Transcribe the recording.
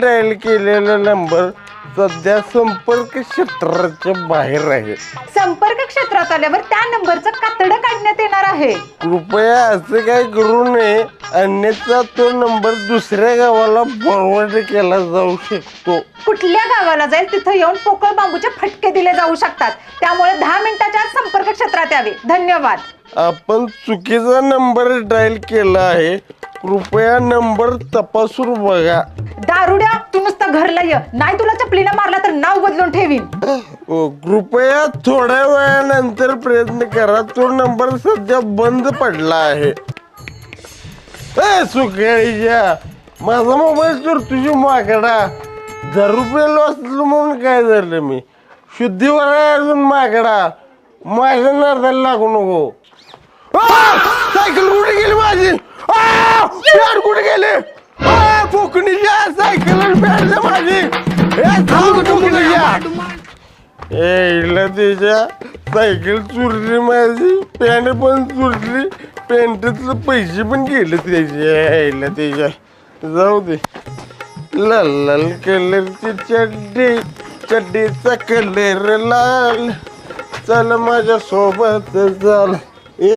Dial केलेला number सध्या संपर्क क्षेत्राच्या बाहेर आहे. संपर्क क्षेत्रात आल्यावर त्या नंबरचं कातडं काढण्यात येणार आहे. कृपया असं काय करू नये, अन्यथा तो नंबर दुसऱ्या गावाला फॉरवर्ड केला जाऊ शकतो. कुठल्या गावाला जाईल तिथं येऊन पोकळ बांबूचे फटके दिले जाऊ शकतात. त्यामुळे 10 मिनिटाच्या आत संपर्क क्षेत्रात यावे. धन्यवाद. आपण चुकीचा नंबर डायल केला आहे. कृपया नंबर तपासून बघा. दारुड्या, तू नुसतं घरला ये, नाही तुला चपलीनं मारला तर नाव बदलून ठेवीन. कृपया थोड्या वेळानंतर प्रयत्न करा. तो नंबर सध्या बंद पडला आहे. सुकाळीच्या माझा मोबाईल तर तुझी माकडा 10 रुपये असलो म्हणून काय झालं? मी शुद्धीवर आहे अजून माकडा. माझ्या नादाला लागू नको. सायकल कुठे गेली माझी? पॅड कुठे गेले? फुकणीच्या सायकल पॅड माझी. तिच्या सायकल चुरली माझी, पॅन्ट पण चुरली, पॅन्टचं पैसे पण गेले त्याच्या. त्याच्या जाऊ दे. लाल लाल कलरची चड्डी, चड्डीचा कलर लाल, चल माझ्या सोबत चाल.